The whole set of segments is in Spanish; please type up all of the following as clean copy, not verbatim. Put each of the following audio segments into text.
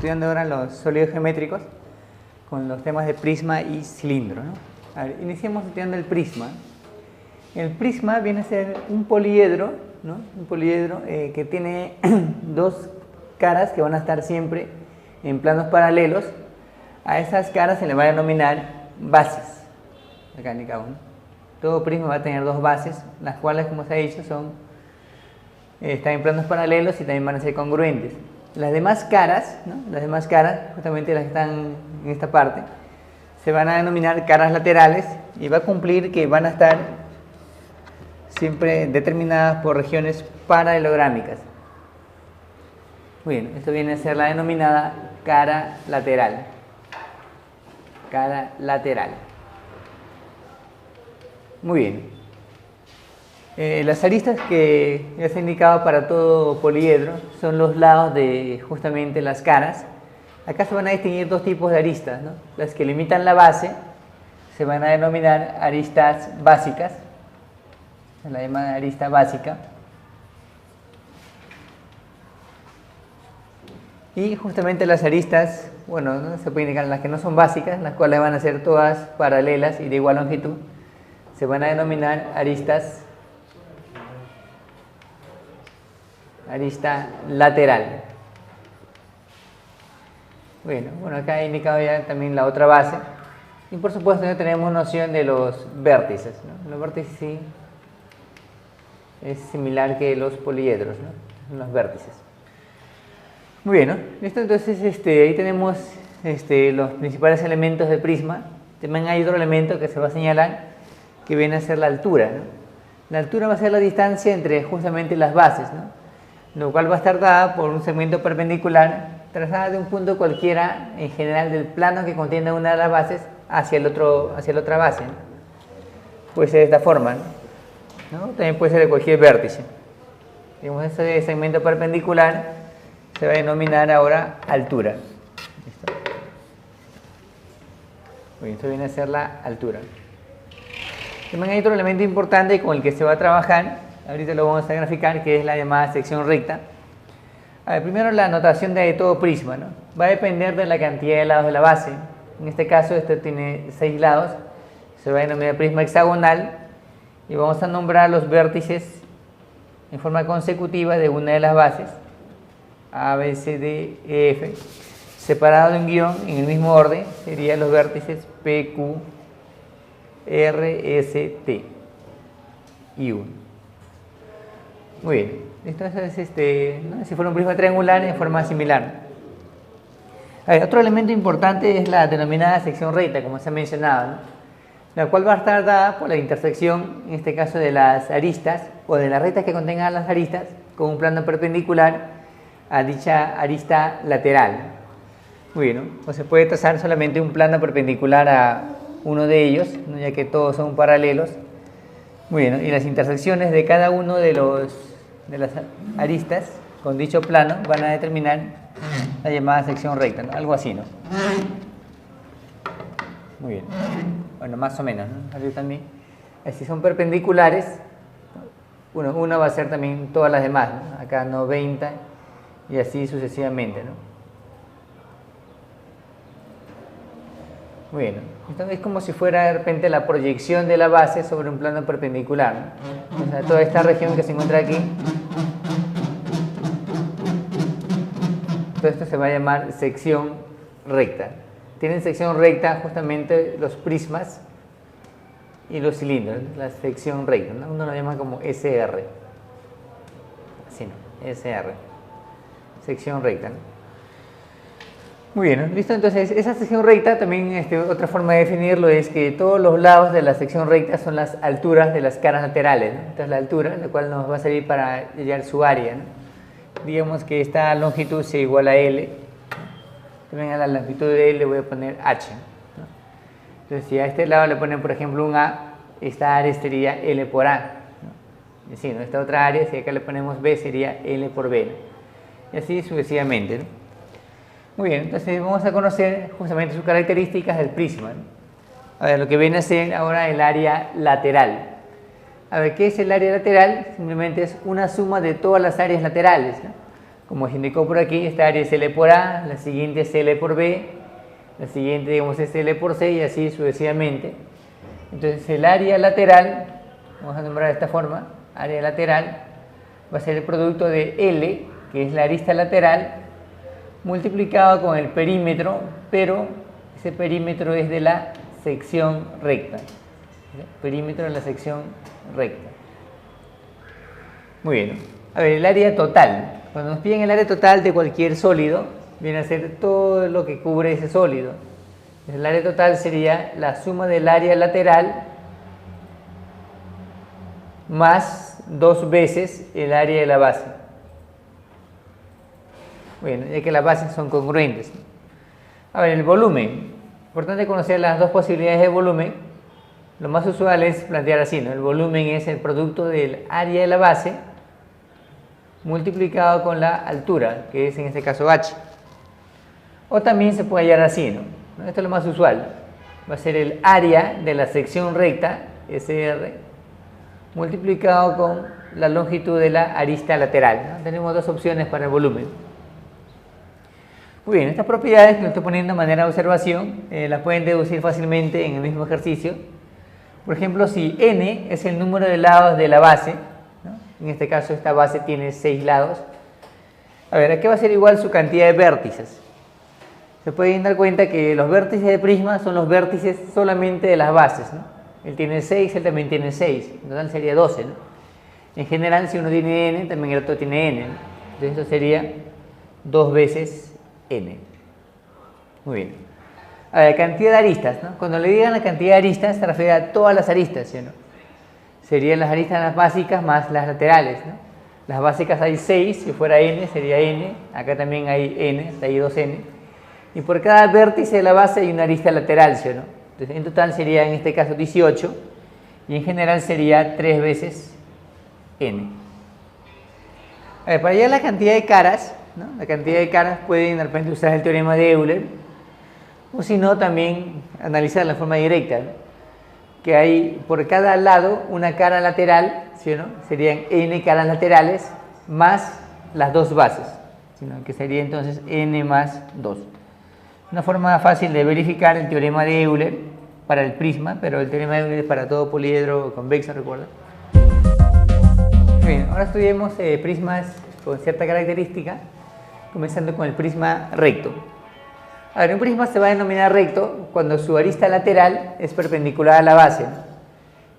estudiando ahora los sólidos geométricos con los temas de prisma y cilindro, ¿no? A ver, iniciamos estudiando el prisma. El prisma viene a ser un poliedro, ¿no? Un poliedro que tiene dos caras que van a estar siempre en planos paralelos. A esas caras se le va a denominar bases. Acá en cada uno. Todo prisma va a tener dos bases, las cuales, como se ha dicho, están en planos paralelos y también van a ser congruentes. Las demás caras, ¿no? Las demás caras, justamente las que están en esta parte, se van a denominar caras laterales y va a cumplir que van a estar siempre determinadas por regiones paralelográmicas. Muy bien, esto viene a ser la denominada cara lateral. Cara lateral. Muy bien. Las aristas que ya se ha indicado para todo poliedro son los lados de justamente las caras. Acá se van a distinguir dos tipos de aristas, ¿no? Las que limitan la base se van a denominar aristas básicas, la llamada arista básica. Y justamente las aristas, bueno, ¿no? Se puede indicar las que no son básicas, las cuales van a ser todas paralelas y de igual longitud, se van a denominar arista lateral. Bueno, acá he indicado ya también la otra base. Y por supuesto ya tenemos noción de los vértices, ¿no? Los vértices sí es similar que los poliedros, ¿no? Los vértices. Muy bien, ¿no? Listo, entonces ahí tenemos los principales elementos del prisma. También hay otro elemento que se va a señalar que viene a ser la altura, ¿no? La altura va a ser la distancia entre justamente las bases, ¿no? Lo cual va a estar dada por un segmento perpendicular trazada de un punto cualquiera en general del plano que contiene una de las bases hacia la otra base, ¿no? Puede ser de esta forma, ¿no? También puede ser de cualquier vértice. Digamos, ese segmento perpendicular se va a denominar ahora altura. ¿Listo? Muy bien, esto viene a ser la altura. También hay otro elemento importante con el que se va a trabajar, ahorita lo vamos a graficar, que es la llamada sección recta. A ver, primero la notación de todo prisma, ¿no? Va a depender de la cantidad de lados de la base. En este caso, este tiene 6 lados, se va a denominar prisma hexagonal y vamos a nombrar los vértices en forma consecutiva de una de las bases, A, B, C, D, E, F, separado de un guión en el mismo orden, serían los vértices P, Q, R, S, T y 1. Muy bien, entonces ¿no? Si fuera un prisma triangular en forma similar. A ver, otro elemento importante es la denominada sección recta, como se ha mencionado, ¿no? La cual va a estar dada por la intersección, en este caso de las aristas, o de las rectas que contengan las aristas, con un plano perpendicular a dicha arista lateral. Muy bien, ¿no? O se puede trazar solamente un plano perpendicular a uno de ellos, ¿no? Ya que todos son paralelos. Muy bien, ¿no? Y las intersecciones de cada uno de las aristas con dicho plano van a determinar la llamada sección recta, ¿no? Algo así, ¿no? Muy bien. Bueno, más o menos, ¿no? Así también. Si son perpendiculares, una va a ser también todas las demás, ¿no? Acá 90 y así sucesivamente, ¿no? Muy bien, entonces es como si fuera de repente la proyección de la base sobre un plano perpendicular, ¿no? O sea, toda esta región que se encuentra aquí, todo esto se va a llamar sección recta. Tienen sección recta justamente los prismas y los cilindros, la sección recta, ¿no? Uno lo llama como SR, así, ¿no? SR, sección recta, ¿no? Muy bien, ¿no? Listo, entonces esa sección recta también, otra forma de definirlo es que todos los lados de la sección recta son las alturas de las caras laterales, ¿no? Entonces la altura, la cual nos va a servir para hallar su área, ¿no? Digamos que esta longitud sea igual a L, también a la longitud de L le voy a poner H, ¿no? Entonces si a este lado le ponen por ejemplo un A, esta área sería L por A, ¿no? Y así, ¿no? Esta otra área, si acá le ponemos B, sería L por B, ¿no? Y así sucesivamente, ¿no? Muy bien, entonces vamos a conocer justamente sus características del prisma, ¿no? A ver, lo que viene a ser ahora el área lateral. A ver, ¿qué es el área lateral? Simplemente es una suma de todas las áreas laterales, ¿no? como se indicó por aquí, esta área es L por A, la siguiente es L por B, la siguiente, digamos, es L por C y así sucesivamente. Entonces el área lateral, vamos a nombrar de esta forma, área lateral, va a ser el producto de L, que es la arista lateral, multiplicado con el perímetro, pero ese perímetro es de la sección recta. Perímetro de la sección recta. Muy bien. A ver, el área total. Cuando nos piden el área total de cualquier sólido, viene a ser todo lo que cubre ese sólido. El área total sería la suma del área lateral más 2 veces el área de la base. Bueno, ya que las bases son congruentes. A ver, el volumen. Importante conocer las dos posibilidades de volumen. Lo más usual es plantear así, ¿no? El volumen es el producto del área de la base multiplicado con la altura, que es en este caso h. O también se puede hallar así, ¿no? Esto es lo más usual. Va a ser el área de la sección recta, SR, multiplicado con la longitud de la arista lateral, ¿no? Tenemos dos opciones para el volumen. Muy bien, estas propiedades que lo estoy poniendo de manera de observación, las pueden deducir fácilmente en el mismo ejercicio. Por ejemplo, si n es el número de lados de la base, ¿no? En este caso esta base tiene 6 lados. A ver, ¿a qué va a ser igual su cantidad de vértices? Se pueden dar cuenta que los vértices de prisma son los vértices solamente de las bases, ¿no? Él tiene 6, él también tiene 6, en total sería 12, ¿no? En general, si uno tiene n, también el otro tiene n, ¿no? Entonces esto sería 2 veces n. Muy bien. A ver, cantidad de aristas, ¿no? Cuando le digan la cantidad de aristas, se refiere a todas las aristas, ¿sí o no? Serían las aristas básicas más las laterales, ¿no? Las básicas hay 6, si fuera n sería n, acá también hay n, hasta ahí 2n. Y por cada vértice de la base hay una arista lateral, ¿sí o no? Entonces en total sería en este caso 18 y en general sería 3 veces n. A ver, para hallar la cantidad de caras, ¿no? La cantidad de caras pueden de repente usar el teorema de Euler, o si no también analizar la forma directa, ¿no? Que hay por cada lado una cara lateral, ¿sí o no? Serían n caras laterales más las dos bases, sino que sería entonces n más 2. Una forma fácil de verificar el teorema de Euler para el prisma, pero el teorema de Euler es para todo poliedro convexo, recuerda. Bien, ahora estudiemos prismas con cierta característica, comenzando con el prisma recto. A ver, un prisma se va a denominar recto cuando su arista lateral es perpendicular a la base, ¿no?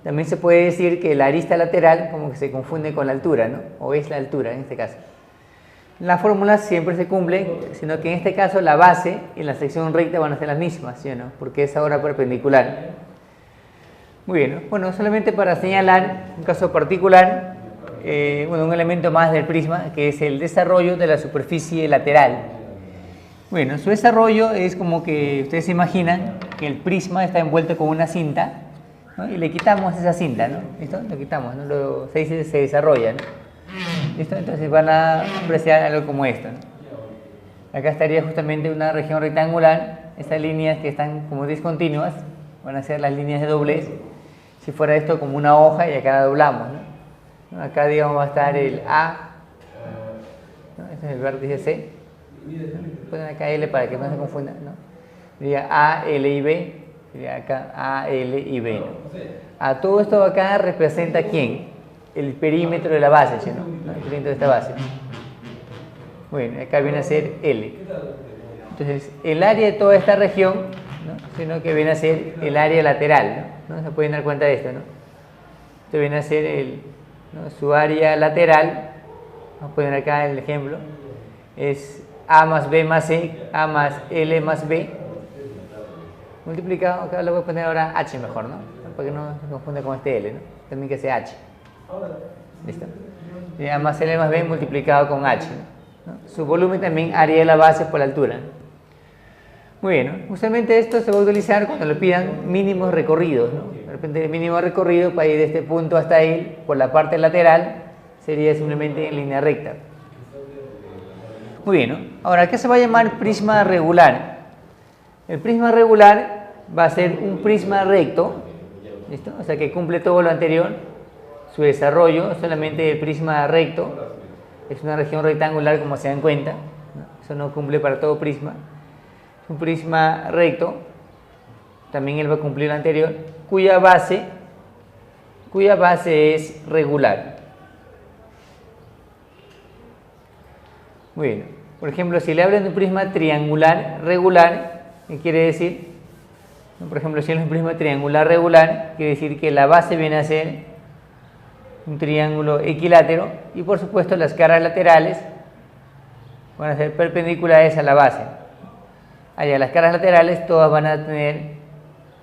También se puede decir que la arista lateral como que se confunde con la altura, ¿no? O es la altura en este caso. Las fórmulas siempre se cumplen, sino que en este caso la base y la sección recta van a ser las mismas, ¿sí o no? Porque es ahora perpendicular. Muy bien, ¿no? Bueno, solamente para señalar un caso particular, bueno, un elemento más del prisma, que es el desarrollo de la superficie lateral. Bueno, su desarrollo es como que ustedes se imaginan que el prisma está envuelto con una cinta, ¿no? Y le quitamos esa cinta, ¿no? ¿Listo? Lo quitamos, ¿no? Se dice se desarrolla, ¿no? ¿Listo? Entonces van a apreciar algo como esto, ¿no? Acá estaría justamente una región rectangular. Estas líneas que están como discontinuas van a ser las líneas de doblez. Si fuera esto como una hoja y acá la doblamos, ¿no? Acá digamos va a estar el A, ¿no? Este es el vértice C. Ponen acá L para que no se confunda, ¿no? Sería A, L y B. Sería acá A, L y B, ¿no? A todo esto acá representa ¿quién? El perímetro de la base, ¿sí, no? El perímetro de esta base. Muy bien, acá viene a ser L. Entonces, el área de toda esta región, ¿no? Sino que viene a ser el área lateral, ¿no? ¿No? Se pueden dar cuenta de esto, ¿no? Esto viene a ser ¿no? Su área lateral. Vamos a poner acá el ejemplo. Es A más B más C, A más L más B. Multiplicado, acá lo voy a poner ahora H mejor, ¿no? Para que no se confunda con este L, ¿no? También que sea H. ¿Listo? Y A más L más B multiplicado con H, ¿no? Su volumen también área de la base por la altura. Muy bien, ¿no? Justamente esto se va a utilizar cuando le pidan mínimos recorridos, ¿no? De repente el mínimo recorrido para ir de este punto hasta ahí por la parte lateral sería simplemente en línea recta. Muy bien, ¿no? Ahora, ¿qué se va a llamar prisma regular? El prisma regular va a ser un prisma recto, ¿listo? O sea que cumple todo lo anterior. Su desarrollo solamente el prisma recto es una región rectangular, como se dan cuenta, ¿no? Eso no cumple para todo prisma. Es un prisma recto, también él va a cumplir lo anterior, cuya base es regular. Muy bien. Por ejemplo, si le hablan de un prisma triangular regular, ¿qué quiere decir? Por ejemplo, si es un prisma triangular regular, quiere decir que la base viene a ser un triángulo equilátero y por supuesto las caras laterales van a ser perpendiculares a la base. Allá las caras laterales todas van a tener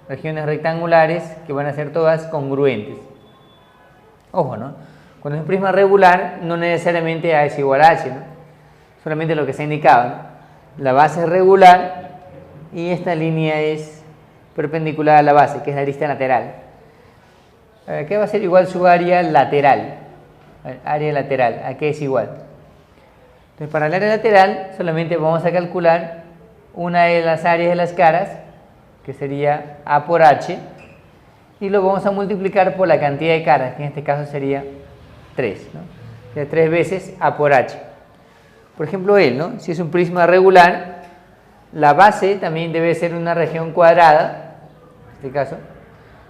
regiones rectangulares que van a ser todas congruentes. Ojo, ¿no? Cuando es un prisma regular, no necesariamente A es igual a H, ¿no? Solamente lo que se ha indicado, ¿no? La base es regular y esta línea es perpendicular a la base, que es la arista lateral. ¿A qué va a ser igual su área lateral? Área lateral, ¿a qué es igual? Entonces, para el área lateral solamente vamos a calcular una de las áreas de las caras, que sería A por H, y lo vamos a multiplicar por la cantidad de caras, que en este caso sería 3, ¿no? Sería 3 veces A por H. Por ejemplo, él, ¿no? Si es un prisma regular, la base también debe ser una región cuadrada, en este caso,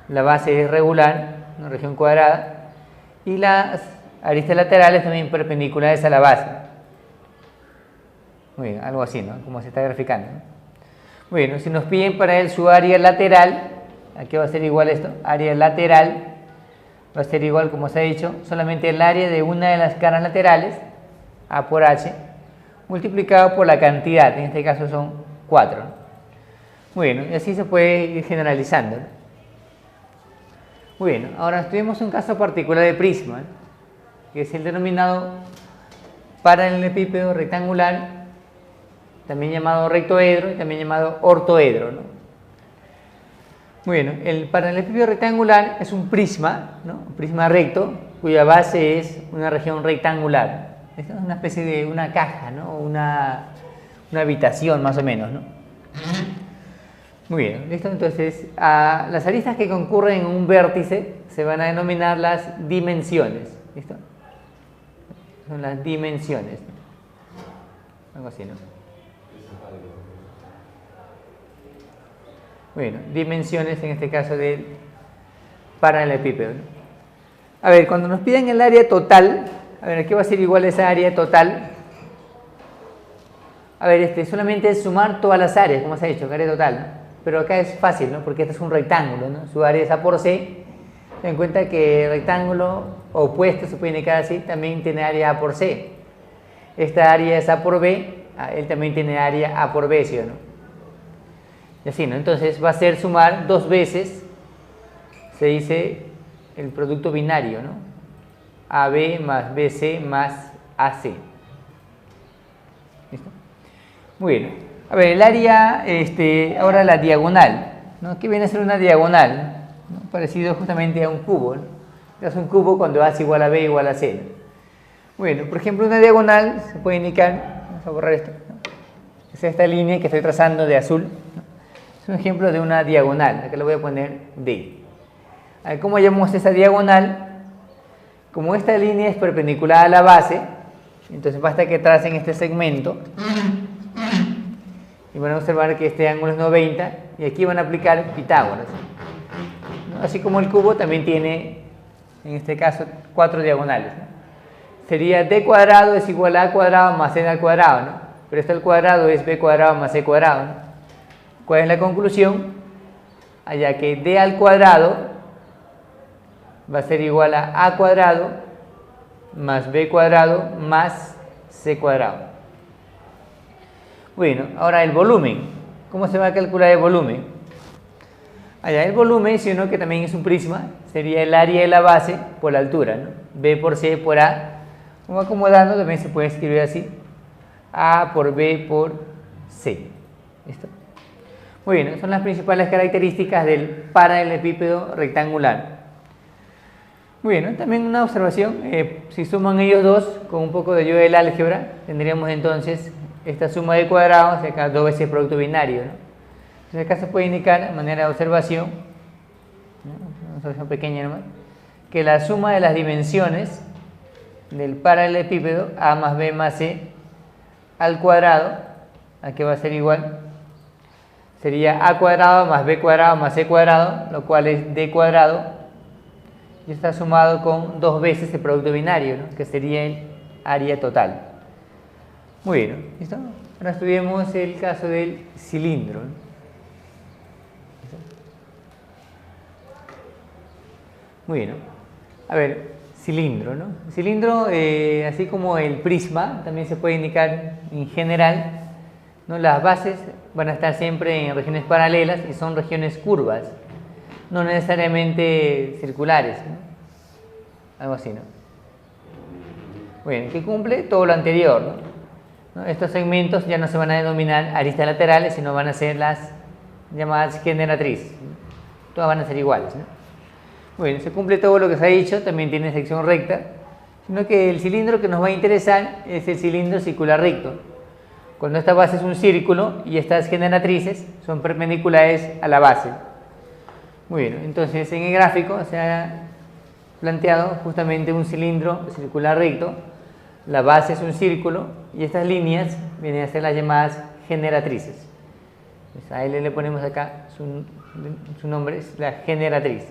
la base es regular, una región cuadrada, y las aristas laterales también perpendiculares a la base. Muy bien, algo así, ¿no? Como se está graficando, ¿no? Bueno, si nos piden para él su área lateral, ¿a qué va a ser igual esto? Área lateral va a ser igual, como se ha dicho, solamente el área de una de las caras laterales, A por H, multiplicado por la cantidad, en este caso son 4. Muy bien, y así se puede ir generalizando, ¿no? Muy bien, ahora estudiemos un caso particular de prisma, ¿eh? Que es el denominado paralelepípedo rectangular, también llamado rectoedro y también llamado ortoedro, ¿no? Muy bien, el paralelepípedo rectangular es un prisma, ¿no? Un prisma recto cuya base es una región rectangular. Esta es una especie de una caja, ¿no? Una habitación más o menos, ¿no? Muy bien, listo. Entonces, a las aristas que concurren en un vértice se van a denominar las dimensiones. ¿Listo? Son las dimensiones. Algo así, ¿no? Bueno, dimensiones en este caso del paralelepípedo, ¿no? A ver, cuando nos piden el área total, a ver, ¿a qué va a ser igual esa área total? A ver, solamente es sumar todas las áreas, como se ha dicho, área total, ¿no? Pero acá es fácil, ¿no? Porque este es un rectángulo, ¿no? Su área es A por C. Ten en cuenta que el rectángulo opuesto, se puede indicar así, también tiene área A por C. Esta área es A por B, él también tiene área A por B, ¿sí o no? Y así, ¿no? Entonces va a ser sumar 2 veces, se dice el producto binario, ¿no? AB más BC más AC. ¿Listo? Muy bien. A ver, el área, ahora la diagonal, ¿no? ¿Qué viene a ser una diagonal? ¿No? Parecido justamente a un cubo, ¿no? Es un cubo cuando A es igual a B igual a C, ¿no? Bueno, por ejemplo, una diagonal se puede indicar, vamos a borrar esto, ¿no? Es esta línea que estoy trazando de azul, ¿no? Es un ejemplo de una diagonal, acá le voy a poner D. A ver, ¿cómo llamamos esa diagonal? Como esta línea es perpendicular a la base, entonces basta que tracen este segmento y van a observar que este ángulo es 90 y aquí van a aplicar Pitágoras, ¿no? Así como el cubo también tiene, en este caso, 4 diagonales, ¿no? Sería D cuadrado es igual a A cuadrado más C al cuadrado, ¿no? Pero esto al cuadrado es B cuadrado más C cuadrado, ¿no? ¿Cuál es la conclusión? Allá que D al cuadrado va a ser igual a A cuadrado más B cuadrado más C cuadrado. Bueno, ahora el volumen. ¿Cómo se va a calcular el volumen? Allá el volumen, si uno que también es un prisma, sería el área de la base por la altura, ¿no? B por C por A. Como acomodando, también se puede escribir así. A por B por C. ¿Listo? Muy bien, son las principales características del paralelepípedo rectangular. Muy bien, ¿no? También una observación, si suman ellos dos con un poco de ayuda del álgebra, tendríamos entonces esta suma de cuadrados, acá 2 veces el producto binario, ¿no? Entonces acá se puede indicar de manera de observación, ¿no? Una observación pequeña nomás, que la suma de las dimensiones del paralelepípedo A más B más C al cuadrado, ¿a qué va a ser igual? Sería A cuadrado más B cuadrado más C cuadrado, lo cual es D cuadrado, y está sumado con 2 veces el producto binario, ¿no? Que sería el área total. Muy bien, ¿no? ¿Listo? Ahora estudiemos el caso del cilindro, ¿no? Muy bien, ¿no? A ver, cilindro, ¿no? Cilindro, así como el prisma, también se puede indicar en general, ¿no? Las bases van a estar siempre en regiones paralelas y son regiones curvas, no necesariamente circulares, ¿no? Algo así, ¿no? Muy bien, que cumple todo lo anterior, ¿no? Estos segmentos ya no se van a denominar aristas laterales, sino van a ser las llamadas generatrices, ¿no? Todas van a ser iguales, ¿no? Muy bien, se cumple todo lo que se ha dicho, también tiene sección recta, sino que el cilindro que nos va a interesar es el cilindro circular recto. Cuando esta base es un círculo y estas generatrices son perpendiculares a la base. Muy bien, entonces en el gráfico se ha planteado justamente un cilindro circular recto, la base es un círculo y estas líneas vienen a ser las llamadas generatrices. Pues a él le ponemos acá su nombre, es la generatriz.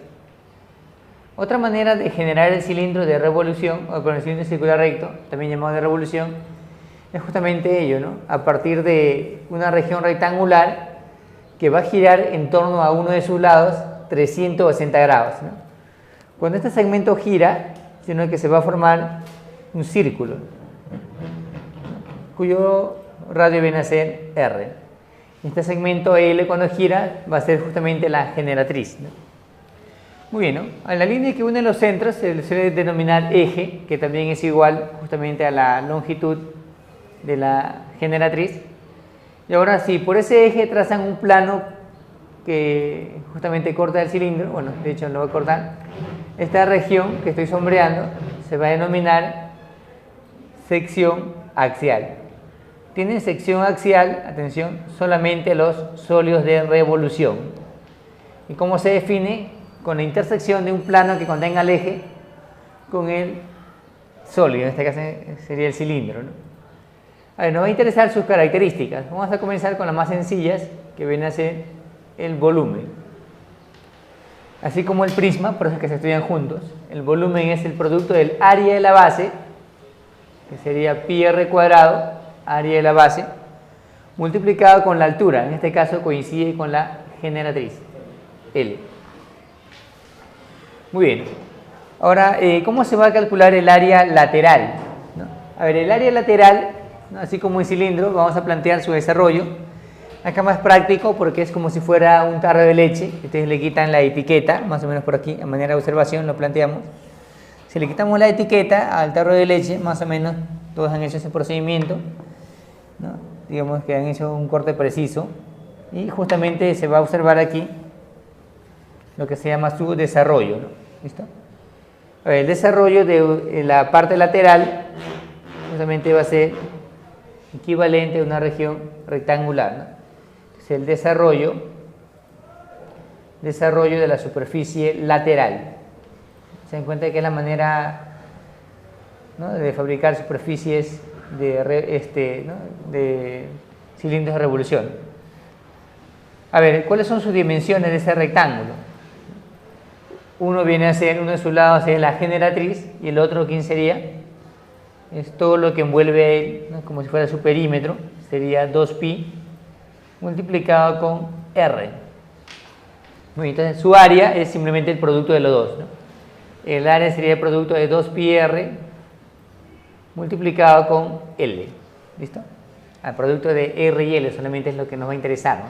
Otra manera de generar el cilindro de revolución, o con el cilindro circular recto, también llamado de revolución, es justamente ello, ¿no? A partir de una región rectangular que va a girar en torno a uno de sus lados 360 grados, ¿no? Cuando este segmento gira, sino que se va a formar un círculo, cuyo radio viene a ser R. Este segmento L, cuando gira, va a ser justamente la generatriz, ¿no? Muy bien, ¿no? A la línea que une los centros se le suele denominar eje, que también es igual justamente a la longitud de la generatriz. Y ahora sí, por ese eje trazan un plano que justamente corta el cilindro, bueno, de hecho lo voy a cortar. Esta región que estoy sombreando se va a denominar sección axial. Tienen sección axial, atención, solamente los sólidos de revolución. ¿Y cómo se define? Con la intersección de un plano que contenga el eje con el sólido, en este caso sería el cilindro, ¿no? A ver, nos va a interesar sus características. Vamos a comenzar con las más sencillas, que viene a ser el volumen. Así como el prisma, por eso es que se estudian juntos. El volumen es el producto del área de la base, que sería pi r cuadrado, área de la base, multiplicado con la altura. En este caso coincide con la generatriz, L. Muy bien. Ahora, ¿cómo se va a calcular el área lateral? ¿No? A ver, el área lateral, ¿no? Así como el cilindro, vamos a plantear su desarrollo. Acá más práctico porque es como si fuera un tarro de leche. Ustedes le quitan la etiqueta, más o menos por aquí, a manera de observación lo planteamos. Si le quitamos la etiqueta al tarro de leche, más o menos todos han hecho ese procedimiento, ¿no? Digamos que han hecho un corte preciso. Y justamente se va a observar aquí lo que se llama su desarrollo, ¿no? ¿Listo? A ver, el desarrollo de la parte lateral justamente va a ser equivalente a una región rectangular, ¿no? Es el desarrollo de la superficie lateral. Se dan cuenta que es la manera, ¿no?, de fabricar superficies de cilindros de revolución. A ver, ¿cuáles son sus dimensiones de ese rectángulo? Uno de sus lados es la generatriz y el otro, ¿quién sería? Es todo lo que envuelve a él, ¿no? Como si fuera su perímetro, sería 2pi multiplicado con r. Muy bien, entonces su área es simplemente el producto de los dos, ¿no? El área sería el producto de 2πr multiplicado con L. ¿Listo? El producto de R y L solamente es lo que nos va a interesar, ¿no?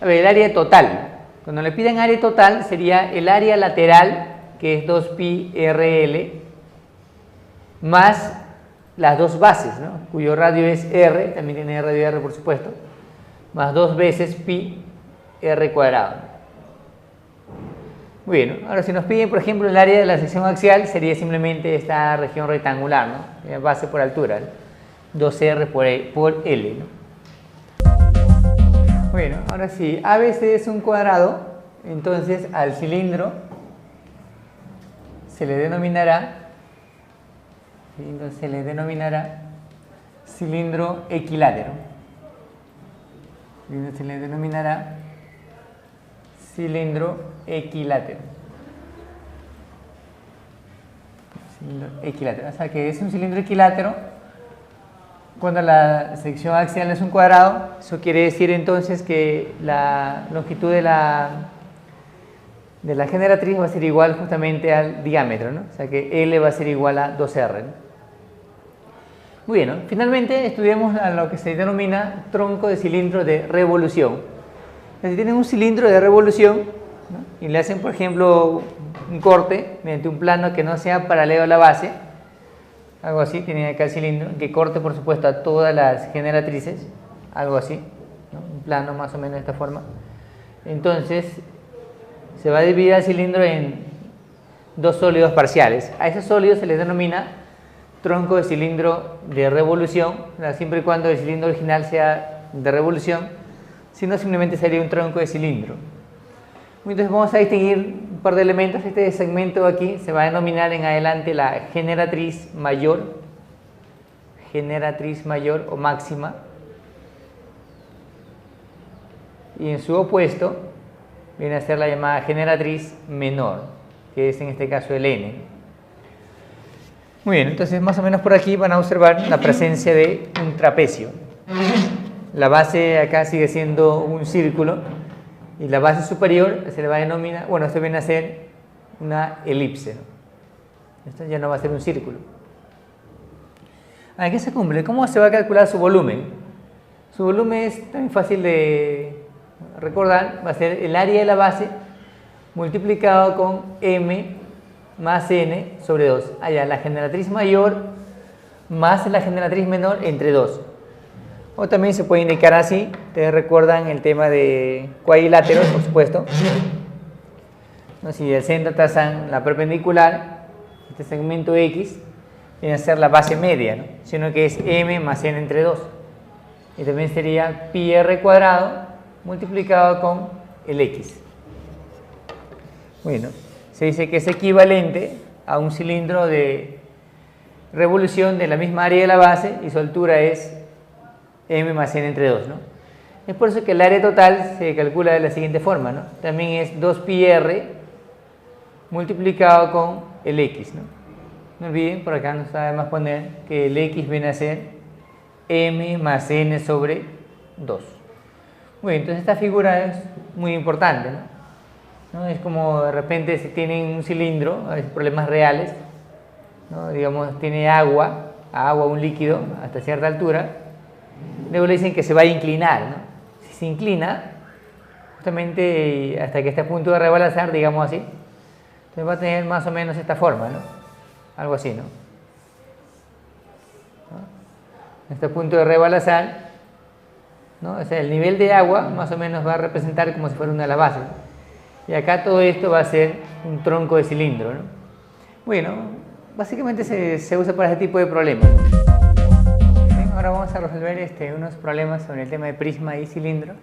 A ver, el área total. Cuando le piden área total sería el área lateral, que es 2πrl, más las dos bases, ¿no?, cuyo radio es R, también tiene radio R por supuesto, más 2 veces pi r cuadrado. Muy bien, ahora si nos piden, por ejemplo, el área de la sección axial, sería simplemente esta región rectangular, ¿no?, base por altura, 2r por L, ¿no? Bueno, ahora sí, ABC es un cuadrado, entonces al cilindro se le denominará Cilindro se le denominará cilindro equilátero. Cilindro se le denominará cilindro equilátero. Cilindro equilátero. O sea que es un cilindro equilátero cuando la sección axial es un cuadrado. Eso quiere decir entonces que la longitud de la generatriz va a ser igual justamente al diámetro, ¿no? O sea que L va a ser igual a 2R, ¿no? Muy bien, ¿no? Finalmente estudiamos a lo que se denomina tronco de cilindro de revolución. Si tienen un cilindro de revolución, ¿no?, y le hacen, por ejemplo, un corte mediante un plano que no sea paralelo a la base, algo así, tienen acá el cilindro, que corte por supuesto a todas las generatrices, algo así, ¿no?, un plano más o menos de esta forma. Entonces se va a dividir el cilindro en dos sólidos parciales. A esos sólidos se les denomina tronco de cilindro de revolución, siempre y cuando el cilindro original sea de revolución, si no simplemente sería un tronco de cilindro. Entonces vamos a distinguir un par de elementos. Este segmento aquí se va a denominar en adelante la generatriz mayor o máxima, y en su opuesto viene a ser la llamada generatriz menor, que es en este caso el N. Muy bien, entonces más o menos por aquí van a observar la presencia de un trapecio. La base acá sigue siendo un círculo y la base superior se le va a denominar, bueno, esto viene a ser una elipse, ¿no? Esto ya no va a ser un círculo. ¿A qué se cumple? ¿Cómo se va a calcular su volumen? Su volumen es también fácil de recordar, va a ser el área de la base multiplicado con m más n sobre 2. Allá la generatriz mayor más la generatriz menor entre 2. O también se puede indicar así. Ustedes recuerdan el tema de cuadriláteros, por supuesto, ¿no? Si el centro trazan la perpendicular, este segmento X viene a ser la base media, ¿no?, sino que es m más n entre 2. Y también sería pi r cuadrado multiplicado con el X. Bueno, se dice que es equivalente a un cilindro de revolución de la misma área de la base y su altura es m más n entre 2, ¿no? Es por eso que el área total se calcula de la siguiente forma, ¿no? También es 2 pi r multiplicado con el X, ¿no? No olviden, por acá nos sabe más poner que el X viene a ser m más n sobre 2. Muy bien, entonces esta figura es muy importante, ¿no? Es como de repente si tienen un cilindro, a veces problemas reales, ¿no? Digamos, tiene agua, un líquido hasta cierta altura, luego le dicen que se va a inclinar, ¿no? Si se inclina, justamente hasta que esté a punto de rebalsar, digamos así, entonces va a tener más o menos esta forma, ¿no? Algo así, ¿no? Este punto de rebalsar, ¿no? O sea, el nivel de agua más o menos va a representar como si fuera una de las bases. Y acá todo esto va a ser un tronco de cilindro, ¿no? Bueno, básicamente se usa para este tipo de problemas. Bien, ahora vamos a resolver unos problemas sobre el tema de prisma y cilindro.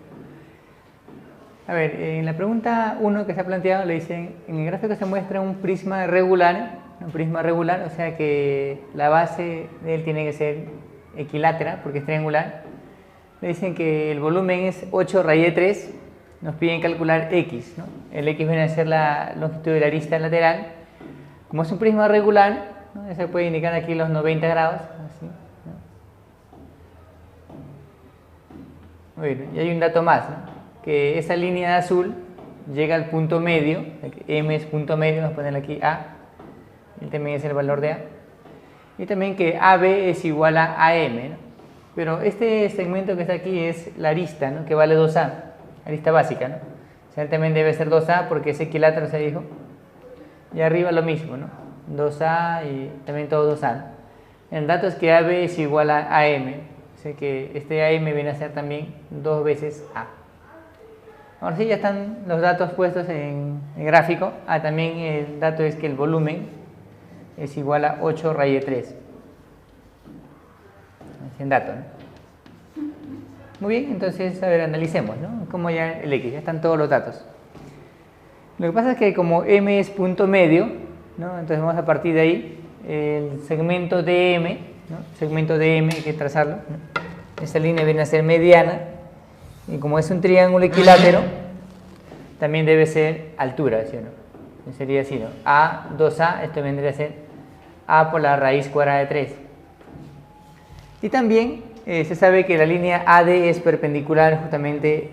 A ver, en la pregunta 1 que se ha planteado le dicen, en el gráfico se muestra un prisma regular, o sea que la base de él tiene que ser equilátera porque es triangular. Le dicen que el volumen es 8 raíz de 3, nos piden calcular X, ¿no? El X viene a ser la longitud de la arista lateral. Como es un prisma regular, ¿no?, se puede indicar aquí los 90 grados, así, ¿no? Muy bien, y hay un dato más, ¿no?, que esa línea de azul llega al punto medio, M es punto medio, vamos a ponerle aquí A, y también es el valor de A, y también que AB es igual a AM, ¿no? Pero este segmento que está aquí es la arista, ¿no?, que vale 2A, arista básica, ¿no? O sea, también debe ser 2A porque es equilátero, se dijo. Y arriba lo mismo, ¿no? 2A y también todo 2A, ¿no? El dato es que AB es igual a AM, o sea que este AM viene a ser también 2 veces A. Ahora sí, ya están los datos puestos en el gráfico. También el dato es que el volumen es igual a 8 raíz de 3. Es el dato, ¿no? Muy bien, entonces, a ver, analicemos, ¿no? Como ya el X, ya están todos los datos. Lo que pasa es que como M es punto medio, ¿no?, entonces vamos a partir de ahí. el segmento DM, ¿no? Segmento DM hay que trazarlo, ¿no? Esta línea viene a ser mediana y como es un triángulo equilátero, también debe ser altura, ¿sí o no? Sería así, ¿no? A, 2A, esto vendría a ser A por la raíz cuadrada de 3. Y también se sabe que la línea AD es perpendicular justamente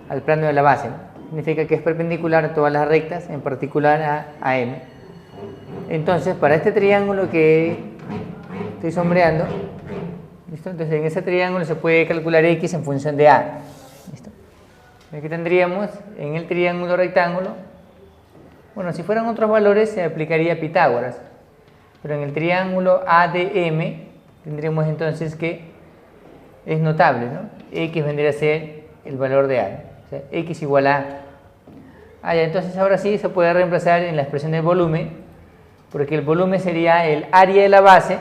al plano de la base, ¿no? Significa que es perpendicular a todas las rectas, en particular a AM. Entonces, para este triángulo que estoy sombreando, ¿listo? Entonces, en ese triángulo se puede calcular X en función de A. ¿Listo? Aquí tendríamos en el triángulo rectángulo, bueno, si fueran otros valores se aplicaría Pitágoras, pero en el triángulo ADM tendríamos entonces que es notable, ¿no? X vendría a ser el valor de A, ¿no? O sea, X igual a A. Ya, entonces ahora sí se puede reemplazar en la expresión del volumen, porque el volumen sería el área de la base,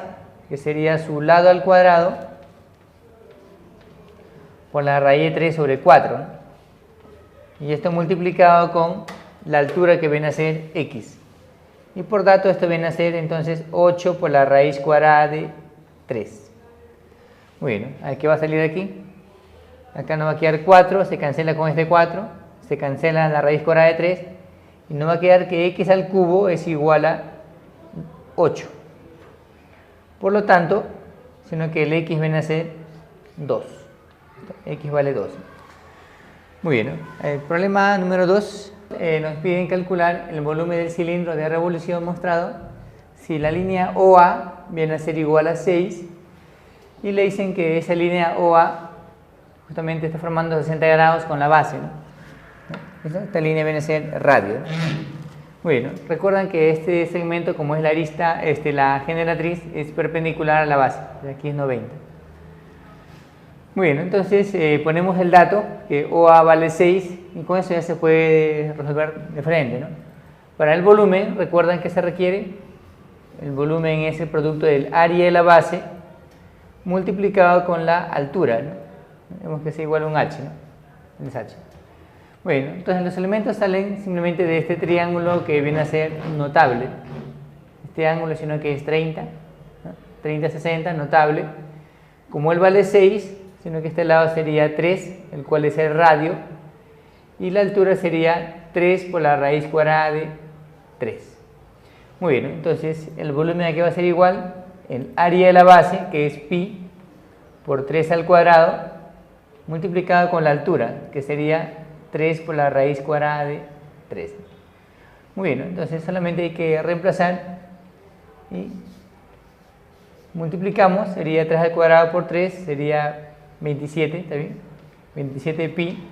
que sería su lado al cuadrado, por la raíz de 3 sobre 4, ¿no? Y esto multiplicado con la altura que viene a ser X. Y por tanto esto viene a ser entonces 8 por la raíz cuadrada de 3. Muy bien, ¿no? ¿Qué va a salir aquí? Acá nos va a quedar 4, se cancela con este 4, se cancela la raíz cuadrada de 3, y nos va a quedar que X al cubo es igual a 8. Por lo tanto, sino que el X viene a ser 2. X vale 2. Muy bien, ¿no? El problema número 2, nos piden calcular el volumen del cilindro de revolución mostrado si la línea OA viene a ser igual a 6 y le dicen que esa línea OA justamente está formando 60 grados con la base, ¿no? Esta línea viene a ser radio. Bueno, recuerdan que este segmento, como es la arista, la generatriz es perpendicular a la base, aquí es 90. Muy bien, entonces ponemos el dato que OA vale 6 y con eso ya se puede resolver de frente, ¿no? Para el volumen, recuerdan que se requiere, el volumen es el producto del área de la base multiplicado con la altura, ¿no? Vemos que es igual a un H, ¿no? Es H. Bueno, entonces los elementos salen simplemente de este triángulo que viene a ser notable. Este ángulo, sino que es 30, ¿no? 30, 60, notable. Como él vale 6, sino que este lado sería 3, el cual es el radio, y la altura sería 3 por la raíz cuadrada de 3. Muy bien, entonces el volumen aquí va a ser igual, el área de la base, que es pi por 3 al cuadrado, multiplicado con la altura, que sería 3 por la raíz cuadrada de 3. Muy bien, entonces solamente hay que reemplazar y multiplicamos, sería 3 al cuadrado por 3, sería 27, ¿está bien? 27 pi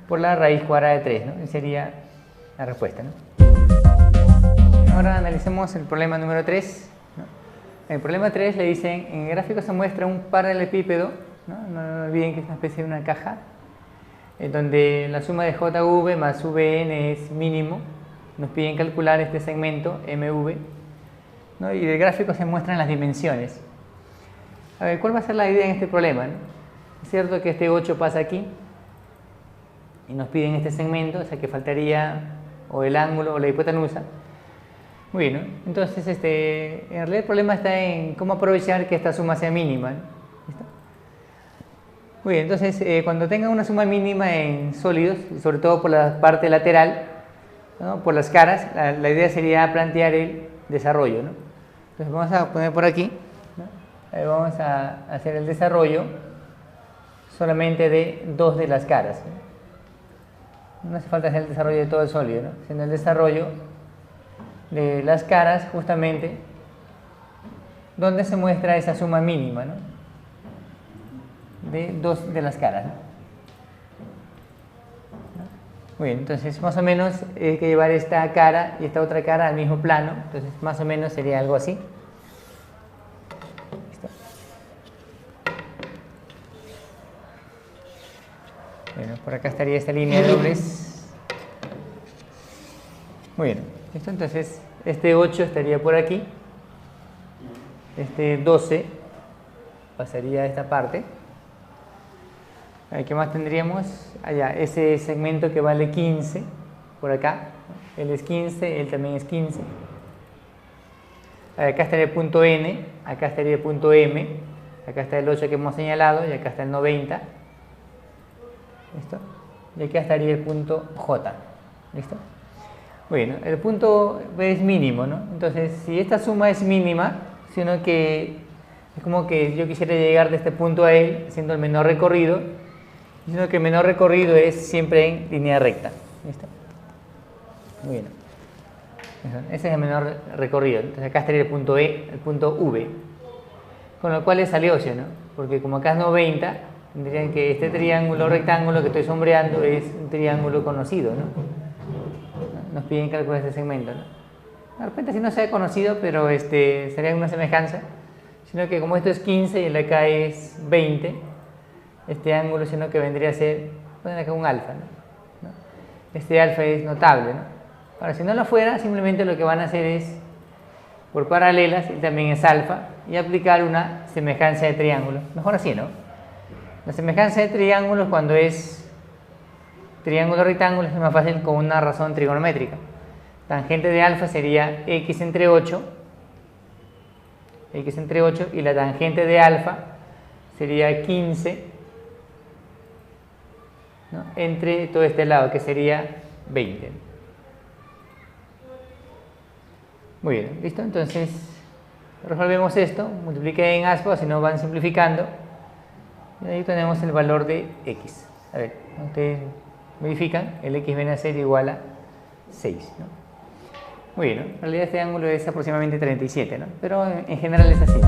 por la raíz cuadrada de 3, ¿no? Esa sería la respuesta, ¿no? Ahora analicemos el problema número 3, ¿no? En el problema 3 le dicen, en el gráfico se muestra un paralelepípedo, ¿no? No olviden que es una especie de una caja, en donde la suma de JV más VN es mínimo. Nos piden calcular este segmento MV, ¿no? Y del gráfico se muestran las dimensiones. A ver, ¿cuál va a ser la idea en este problema, ¿no? Es cierto que este 8 pasa aquí y nos piden este segmento, o sea que faltaría o el ángulo o la hipotenusa. Muy bien, ¿no? Entonces en realidad el problema está en cómo aprovechar que esta suma sea mínima, ¿no? ¿Listo? Muy bien, entonces cuando tengan una suma mínima en sólidos, sobre todo por la parte lateral, ¿no? Por las caras, la idea sería plantear el desarrollo, ¿no? Entonces vamos a poner por aquí, ¿no? Ahí vamos a hacer el desarrollo solamente de 2 de las caras, ¿no? No hace falta hacer el desarrollo de todo el sólido, ¿no? Sino el desarrollo de las caras justamente donde se muestra esa suma mínima, ¿no? De 2 de las caras, ¿no? Muy bien, entonces más o menos hay que llevar esta cara y esta otra cara al mismo plano, entonces más o menos sería algo así. ¿Listo? Bueno, por acá estaría esta línea de dobles. Muy bien, ¿listo? Entonces este 8 estaría por aquí, este 12 pasaría a esta parte. ¿Qué más tendríamos? Allá, ese segmento que vale 15, por acá, él es 15, él también es 15. Acá estaría el punto N, acá estaría el punto M, acá está el 8 que hemos señalado y acá está el 90. ¿Listo? Y acá estaría el punto J. ¿Listo? Bueno, el punto B es mínimo, ¿no? Entonces, si esta suma es mínima, sino que es como que yo quisiera llegar de este punto a él haciendo el menor recorrido, sino que el menor recorrido es siempre en línea recta. ¿Listo? Muy bien. Ese es el menor recorrido. Entonces acá estaría el punto E, el punto V. Con lo cual es aleóceo, ¿no? Porque como acá es 90, tendrían que este triángulo rectángulo que estoy sombreando es un triángulo conocido, ¿no? Nos piden calcular este segmento, ¿no? De repente si no sea conocido, pero sería una semejanza, sino que como esto es 15 y el de acá es 20, este ángulo sino que vendría a ser, ponen acá un alfa, ¿no? Este alfa es notable, ¿no? Ahora, si no lo fuera, simplemente lo que van a hacer es, por paralelas, y también es alfa, y aplicar una semejanza de triángulos. Mejor así, ¿no? La semejanza de triángulos cuando es triángulo rectángulo es más fácil con una razón trigonométrica. Tangente de alfa sería x entre 8, y la tangente de alfa sería 15, ¿no? Entre todo este lado, que sería 20. Muy bien, ¿listo? Entonces, resolvemos esto, multipliqué en aspa, si no van simplificando, y ahí tenemos el valor de x. A ver, ustedes modifican, el x viene a ser igual a 6, ¿no? Muy bien, ¿no? En realidad este ángulo es aproximadamente 37, ¿no? Pero en general es así.